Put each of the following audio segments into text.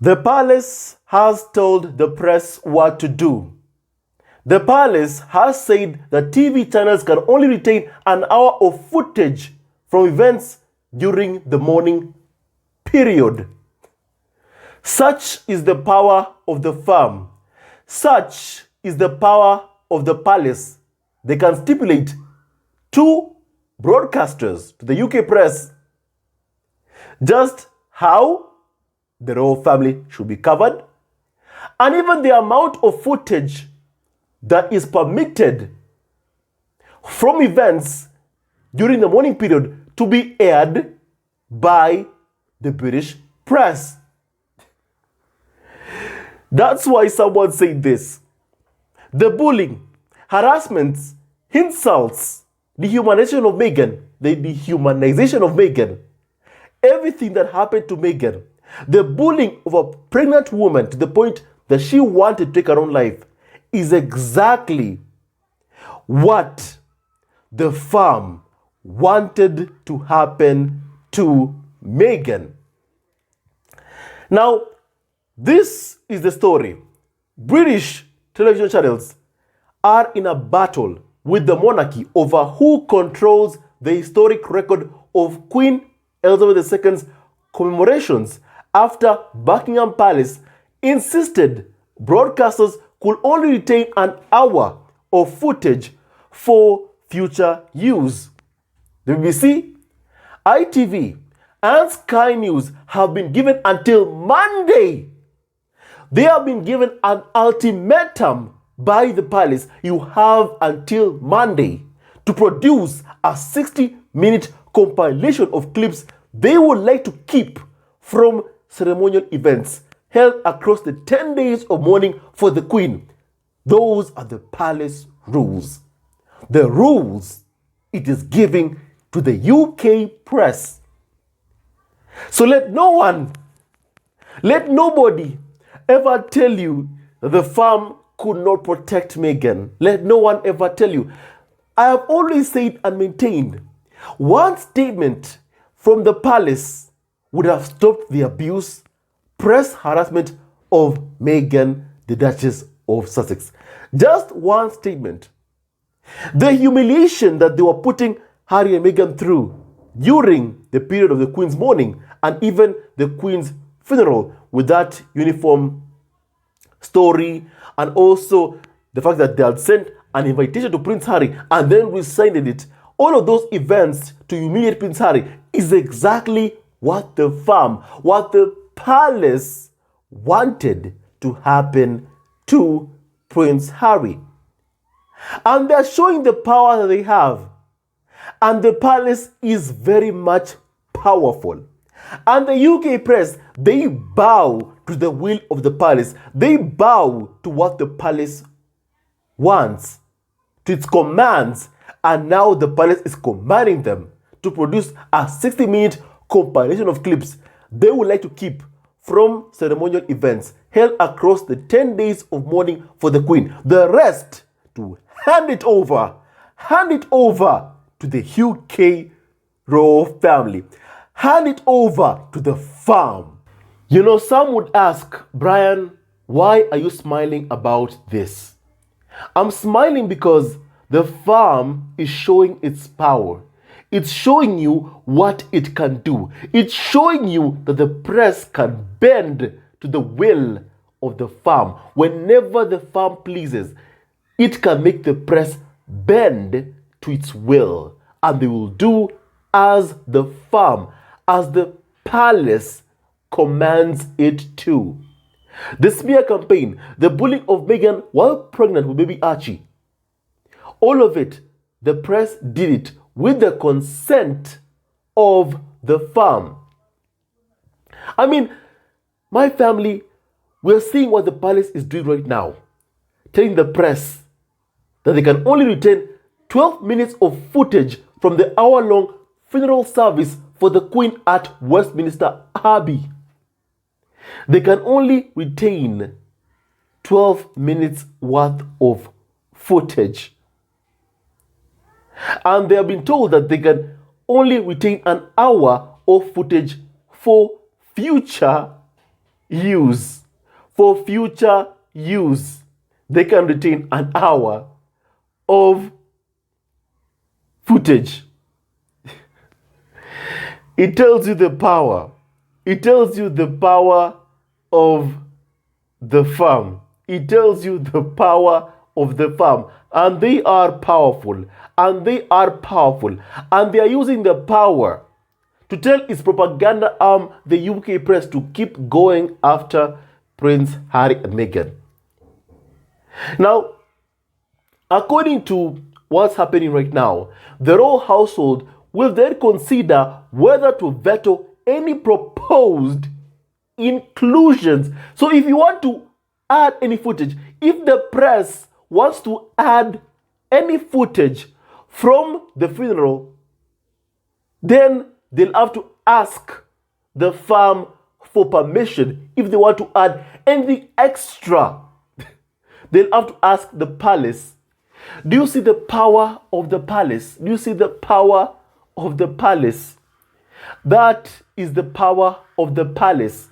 The palace has told the press what to do. The palace has said that TV channels can only retain an hour of footage from events during the morning period. Such is the power of the firm. Such is the power of the palace. They can stipulate 2 broadcasters to the UK press just how the royal family should be covered, and even the amount of footage that is permitted from events during the morning period to be aired by the British press. That's why someone said this: the bullying, harassments, insults, dehumanization of Meghan, everything that happened to Meghan, the bullying of a pregnant woman to the point that she wanted to take her own life, is exactly what the firm wanted to happen to Meghan. Now, this is the story. British television channels are in a battle with the monarchy over who controls the historic record of Queen Elizabeth II's commemorations after Buckingham Palace insisted broadcasters could only retain an hour of footage for future use. The BBC, ITV, and Sky News have been given until Monday. They have been given an ultimatum by the palace. You have until Monday to produce a 60-minute compilation of clips they would like to keep from ceremonial events held across the 10 days of mourning for the Queen. Those are the palace rules. The rules it is giving to the UK press. So let nobody ever tell you that the firm could not protect Meghan. Let no one ever tell you. I have always said and maintained, one statement from the palace would have stopped the abuse, press harassment of Meghan, the Duchess of Sussex. Just one statement. The humiliation that they were putting Harry and Meghan through during the period of the Queen's mourning and even the Queen's funeral, with that uniform story, and also the fact that they had sent an invitation to Prince Harry and then rescinded it. All of those events to humiliate Prince Harry is exactly what the firm, what the palace wanted to happen to Prince Harry. And they're showing the power that they have. And the palace is very much powerful. And the UK press, they bow to the will of the palace. They bow to what the palace wants, to its commands. And now the palace is commanding them to produce a 60-minute compilation of clips they would like to keep from ceremonial events held across the 10 days of mourning for the Queen. The rest to hand it over to the UK royal family. Hand it over to the firm. You know, some would ask, Brian, why are you smiling about this? I'm smiling because the firm is showing its power. It's showing you what it can do. It's showing you that the press can bend to the will of the firm. Whenever the firm pleases, it can make the press bend to its will. And they will do as the firm, as the palace commands it to. The smear campaign, the bullying of Meghan while pregnant with baby Archie, all of it, the press did it with the consent of the firm. I mean, my family, we're seeing what the palace is doing right now, telling the press that they can only retain 12 minutes of footage from the hour-long funeral service for the Queen at Westminster Abbey. They can only retain 12 minutes worth of footage. And they have been told that they can only retain an hour of footage for future use. For future use, they can retain an hour of footage. It tells you the power. It tells you the power of the farm. It tells you the power of the farm. And they are powerful. And they are powerful. And they are using the power to tell its propaganda arm, the UK press, to keep going after Prince Harry and Meghan. Now, according to what's happening right now, the royal household will then consider whether to veto any proposed inclusions. So if you want to add any footage, if the press wants to add any footage from the funeral, then they'll have to ask the farm for permission. If they want to add anything extra, they'll have to ask the palace. Do you see the power of the palace? Do you see the power of the palace? That is the power of the palace.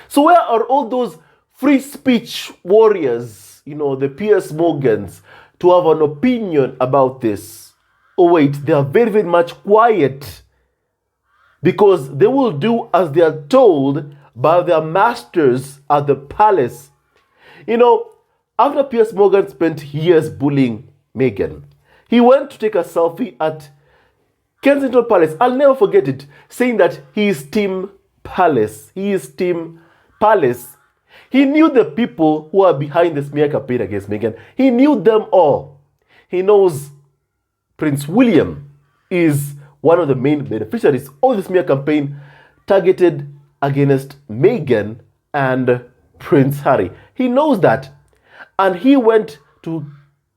So where are all those free speech warriors, the Piers Morgans, to have an opinion about this? Oh wait, they are very, very much quiet, because they will do as they are told by their masters at the palace. After Piers Morgan spent years bullying Meghan, he went to take a selfie at Kensington Palace. I'll never forget it, saying that he is Team Palace. He is Team Palace. He knew the people who are behind the smear campaign against Meghan. He knew them all. He knows Prince William is one of the main beneficiaries of the smear campaign targeted against Meghan and Prince Harry. He knows that. And he went to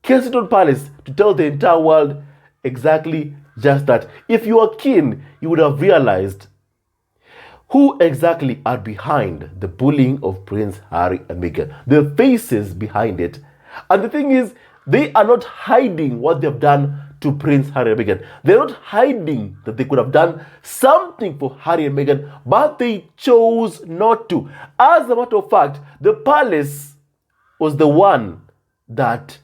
Kensington Palace to tell the entire world exactly just that. If you are keen, you would have realized who exactly are behind the bullying of Prince Harry and Meghan. The faces behind it. And the thing is, they are not hiding what they've done to Prince Harry and Meghan. They're not hiding that they could have done something for Harry and Meghan, but they chose not to. As a matter of fact, the palace was the one that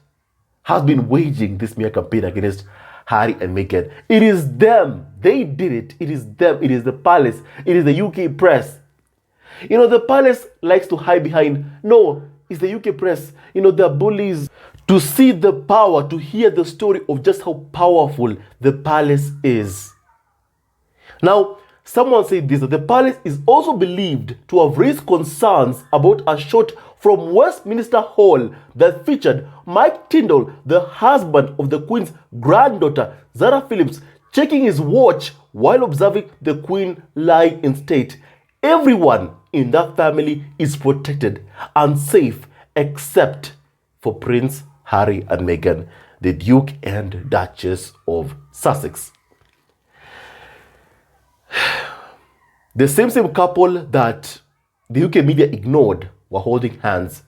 has been waging this smear campaign against Harry and Meghan. It is them. They did it. It is them. It is the palace. It is the UK press. The palace likes to hide behind, no, it's the UK press. They're bullies. To see the power, to hear the story of just how powerful the palace is. Now, someone said this, that the palace is also believed to have raised concerns about a shot from Westminster Hall that featured Mike Tindall, the husband of the Queen's granddaughter, Zara Phillips, checking his watch while observing the Queen lying in state. Everyone in that family is protected and safe except for Prince Harry and Meghan, the Duke and Duchess of Sussex. The same couple that the UK media ignored were holding hands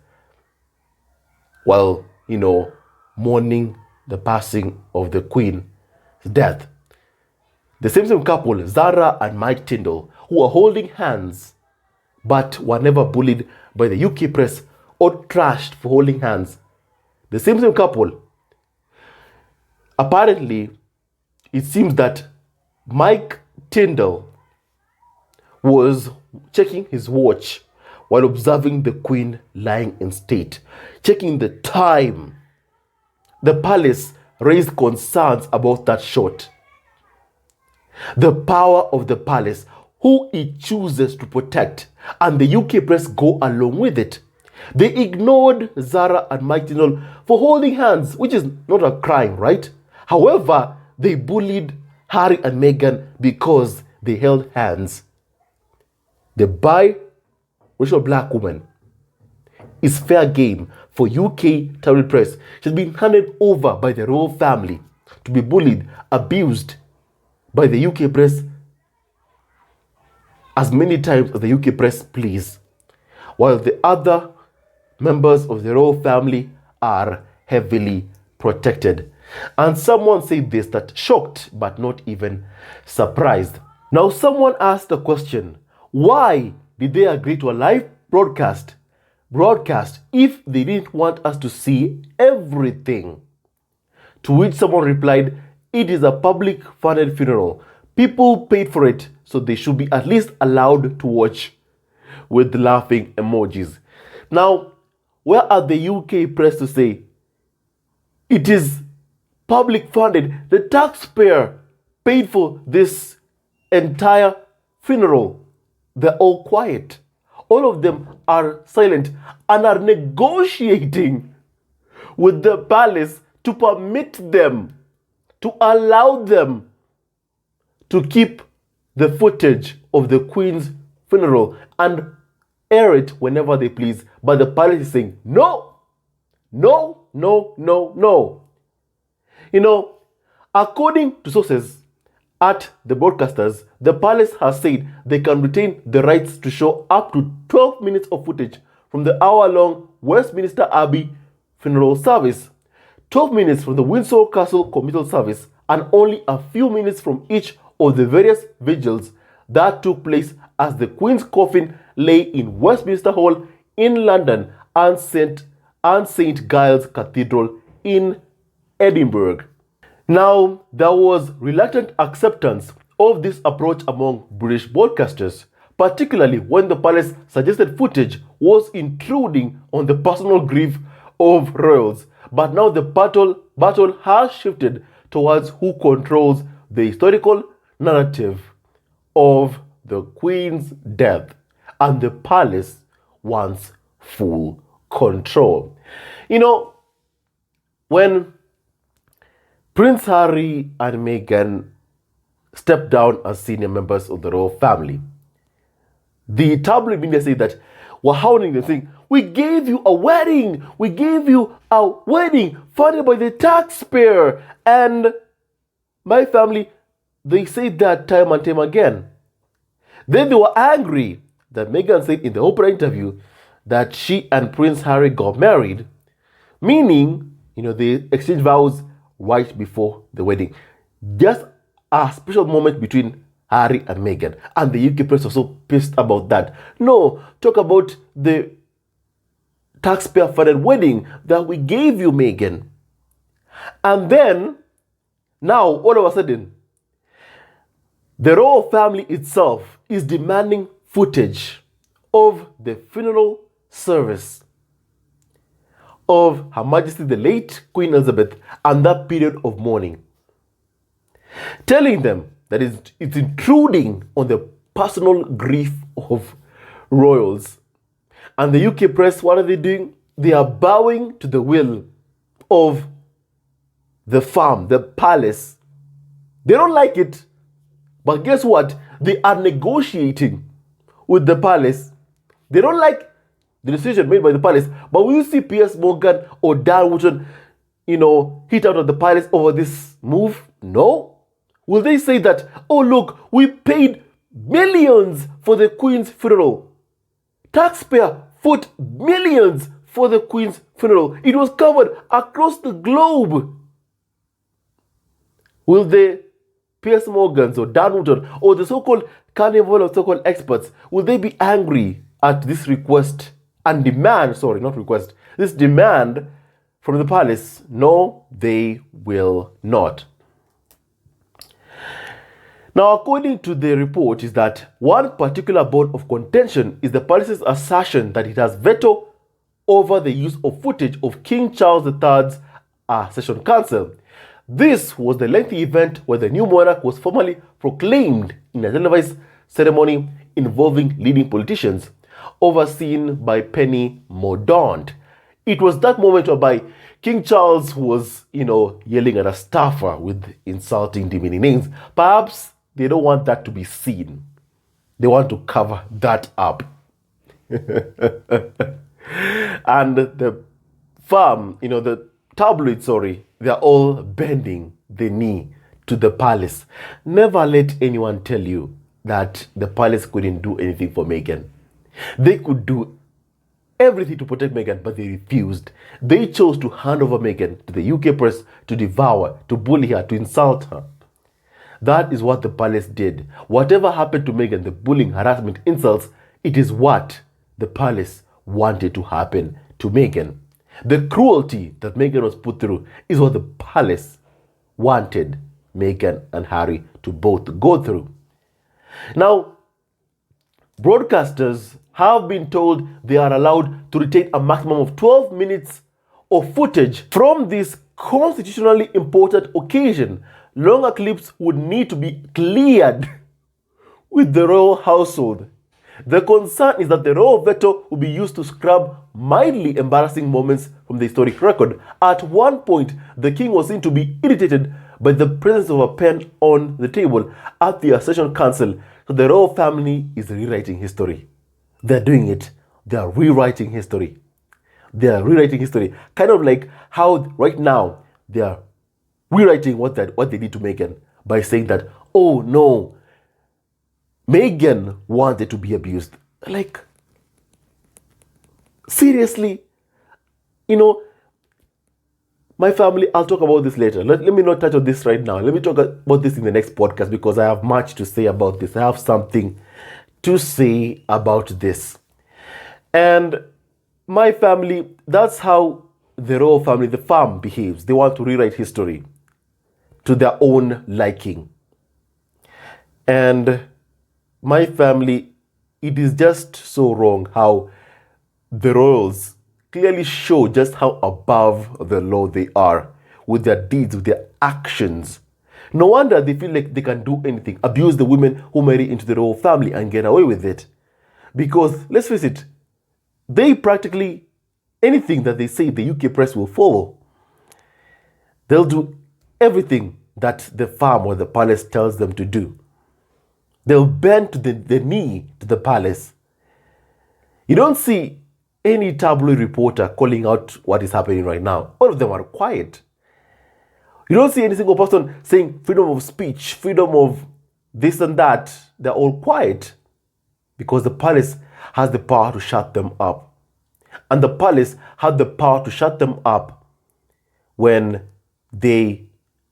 while, mourning the passing of the Queen's death. The same couple, Zara and Mike Tindall, who were holding hands but were never bullied by the UK press or trashed for holding hands. The same couple, apparently, it seems that Mike Tindall was checking his watch while observing the Queen lying in state, checking the time. The palace raised concerns about that shot. The power of the palace, who it chooses to protect, and the UK press go along with it. They ignored Zara and Mike Tindall for holding hands, which is not a crime, right? However, they bullied Harry and Meghan because they held hands. The biracial black woman is fair game for UK tabloid press. She's been handed over by the royal family to be bullied, abused by the UK press as many times as the UK press please, while the other members of the royal family are heavily protected. And someone said this, that shocked but not even surprised. Now someone asked the question, why did they agree to a live broadcast if they didn't want us to see everything. To which someone replied, it is a public funded funeral. People paid for it, so they should be at least allowed to watch, with laughing emojis. Now, where are the UK press to say it is public funded? The taxpayer paid for this entire funeral. They're all quiet. All of them are silent and are negotiating with the palace to permit them, to allow them to keep the footage of the Queen's funeral and air it whenever they please. But the palace is saying, no, no, no, no, no. You know, according to sources at the broadcasters, the palace has said they can retain the rights to show up to 12 minutes of footage from the hour-long Westminster Abbey funeral service, 12 minutes from the Windsor Castle committal service, and only a few minutes from each of the various vigils that took place as the Queen's coffin lay in Westminster Hall in London and St. Giles Cathedral in Edinburgh. Now, there was reluctant acceptance of this approach among British broadcasters, particularly when the palace suggested footage was intruding on the personal grief of royals. But now the battle has shifted towards who controls the historical narrative of the Queen's death, and the palace wants full control. You know, when Prince Harry and Meghan stepped down as senior members of the royal family, the tabloid media say that we're hounding them, saying, we gave you a wedding funded by the taxpayer. And my family, they say that time and time again. Then they were angry that Meghan said in the Oprah interview that she and Prince Harry got married, meaning, they exchanged vows right before the wedding. Just a special moment between Harry and Meghan. And the UK press was so pissed about that. No, talk about the taxpayer-funded wedding that we gave you, Meghan. And then, now, all of a sudden, the royal family itself is demanding footage of the funeral service of Her Majesty the late Queen Elizabeth and that period of mourning, telling them that it's intruding on the personal grief of royals. And the UK press, what are they doing? They are bowing to the will of the farm, the palace. They don't like it, but guess what? They are negotiating with the palace. They don't like the decision made by the palace, but will you see Piers Morgan or Dan Wootton, hit out of the palace over this move? No. Will they say that, oh look, we paid millions for the Queen's funeral? Taxpayer foot millions for the Queen's funeral. It was covered across the globe. Will the Piers Morgans or Dan Wootton or the so-called carnival of so-called experts, will they be angry at this request and demand, this demand from the palace? No, they will not. Now, according to the report, is that one particular bone of contention is the palace's assertion that it has veto over the use of footage of King Charles III's Session Council. This was the lengthy event where the new monarch was formally proclaimed in a televised ceremony involving leading politicians, overseen by Penny Mordaunt. It was that moment whereby King Charles was, yelling at a staffer with insulting, demeaning names. Perhaps they don't want that to be seen. They want to cover that up. And the farm, the tabloid, they're all bending the knee to the palace. Never let anyone tell you that the palace couldn't do anything for Meghan. They could do everything to protect Meghan, but they refused. They chose to hand over Meghan to the UK press to devour, to bully her, to insult her. That is what the palace did. Whatever happened to Meghan, the bullying, harassment, insults, it is what the palace wanted to happen to Meghan. The cruelty that Meghan was put through is what the palace wanted Meghan and Harry to both go through. Now, broadcasters have been told they are allowed to retain a maximum of 12 minutes of footage from this constitutionally important occasion. Longer clips would need to be cleared with the royal household. The concern is that the royal veto will be used to scrub mildly embarrassing moments from the historic record. At one point, the king was seen to be irritated by the presence of a pen on the table at the Accession Council. So the royal family is rewriting history. They're doing it. They are rewriting history. They are rewriting history. Kind of like how right now they are rewriting what they did to Meghan by saying that, oh no, Meghan wanted to be abused. Like, seriously? You know, my family, I'll talk about this later. Let me not touch on this right now. Let me talk about this in the next podcast because I have much to say about this. I have something to say about this. And my family, that's how the royal family, the farm, behaves. They want to rewrite history to their own liking. And my family, it is just so wrong how the royals clearly show just how above the law they are with their deeds, with their actions. No wonder they feel like they can do anything, abuse the women who marry into the royal family and get away with it. Because, let's face it, they practically, anything that they say, the UK press will follow. They'll do everything that the farm or the palace tells them to do. They'll bend to the knee to the palace. You don't see any tabloid reporter calling out what is happening right now. All of them are quiet. You don't see any single person saying freedom of speech, freedom of this and that. They're all quiet because the palace has the power to shut them up. And the palace had the power to shut them up when they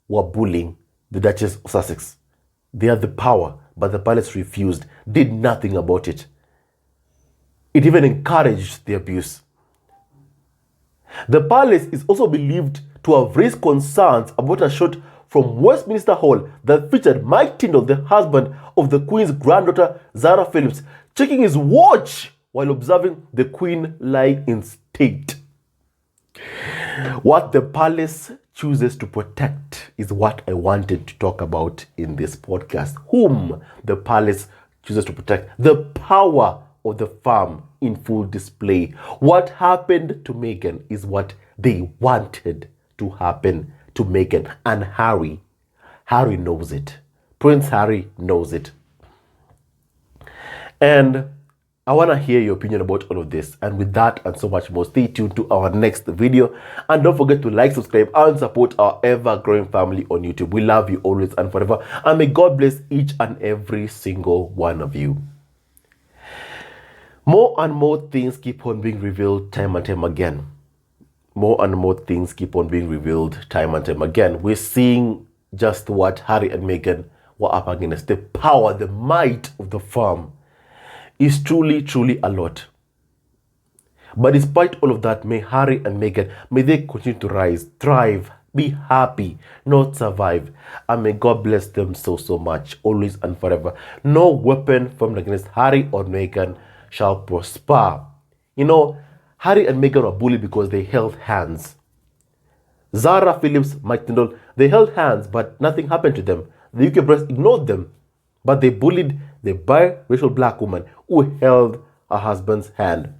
were bullying the Duchess of Sussex. They had the power, but the palace refused, did nothing about it. It even encouraged the abuse. The palace is also believed to have raised concerns about a shot from Westminster Hall that featured Mike Tyndall, the husband of the Queen's granddaughter Zara Phillips, checking his watch while observing the Queen lying in state. What the palace chooses to protect is what I wanted to talk about in this podcast. Whom the palace chooses to protect. The power of the farm in full display. What happened to Meghan is what they wanted to happen to Meghan and Harry. Harry knows it. Prince Harry knows it. And I want to hear your opinion about all of this. And with that and so much more, stay tuned to our next video. And don't forget to like, subscribe, and support our ever-growing family on YouTube. We love you always and forever. And may God bless each and every single one of you. More and more things keep on being revealed time and time again. More and more things keep on being revealed time and time again. We're seeing just what Harry and Meghan were up against. The power, the might of the farm is truly, truly a lot. But despite all of that, may Harry and Meghan, may they continue to rise, thrive, be happy, not survive. And may God bless them so, so much, always and forever. No weapon formed against Harry or Meghan shall prosper. You know, Harry and Meghan were bullied because they held hands. Zara Phillips, Mike Tyndall, they held hands, but nothing happened to them. The UK press ignored them, but they bullied the biracial black woman who held her husband's hand.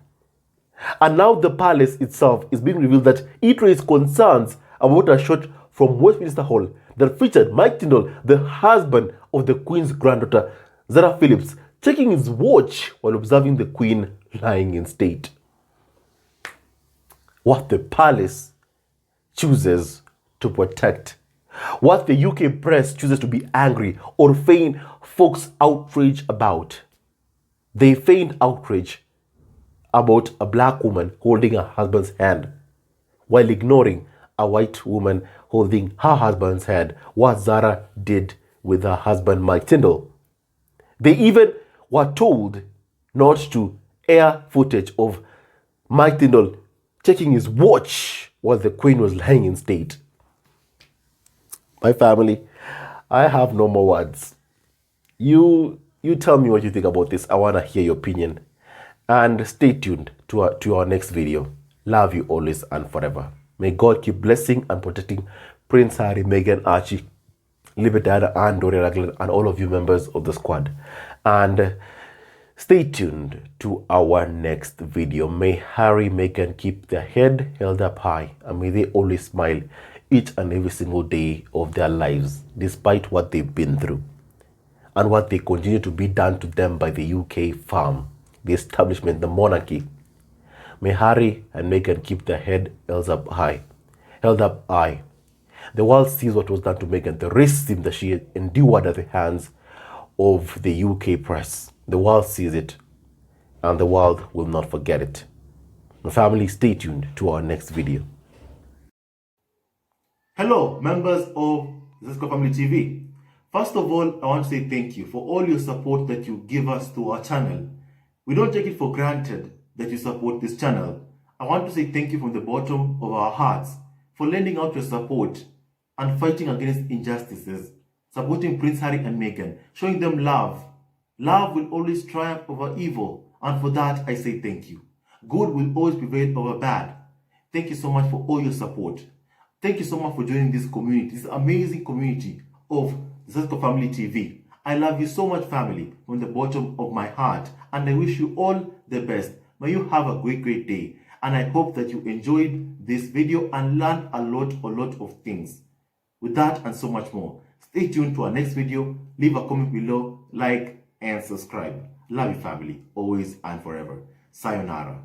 And now the palace itself is being revealed that it raised concerns about a shot from Westminster Hall that featured Mike Tyndall, the husband of the Queen's granddaughter, Zara Phillips, checking his watch while observing the Queen lying in state. What the palace chooses to protect, what the UK press chooses to be angry or feign folks' outrage about. They feigned outrage about a black woman holding her husband's hand while ignoring a white woman holding her husband's hand, what Zara did with her husband Mike Tyndall. They even were told not to air footage of Mike Tyndall checking his watch while the Queen was lying in state. My family, I have no more words. You tell me what you think about this. I want to hear your opinion. And stay tuned to our next video. Love you always and forever. May God keep blessing and protecting Prince Harry, Meghan, Archie, Libetana, and Dory Raglan, and all of you members of the squad. And stay tuned to our next video. May Harry, Meghan keep their head held up high, and may they always smile each and every single day of their lives, despite what they've been through and what they continue to be done to them by the UK farm, the establishment, the monarchy. May Harry and Meghan keep their head held up high. The world sees what was done to Meghan, the racism that she endured at the hands of the UK press. The world sees it, and the world will not forget it. My family, stay tuned to our next video. Hello, members of Zesco Family TV. First of all, I want to say thank you for all your support that you give us to our channel. We don't take it for granted that you support this channel. I want to say thank you from the bottom of our hearts for lending out your support and fighting against injustices, supporting Prince Harry and Meghan, showing them love. Love will always triumph over evil, and for that I say thank you. Good will always prevail over bad. Thank you so much for all your support. Thank you so much for joining this community, this amazing community of Zesco Family TV. I love you so much, family, from the bottom of my heart, and I wish you all the best. May you have a great day, and I hope that you enjoyed this video and learned a lot of things. With that and so much more, stay tuned to our next video. Leave a comment below, like, and subscribe. Love you, family, always and forever. Sayonara.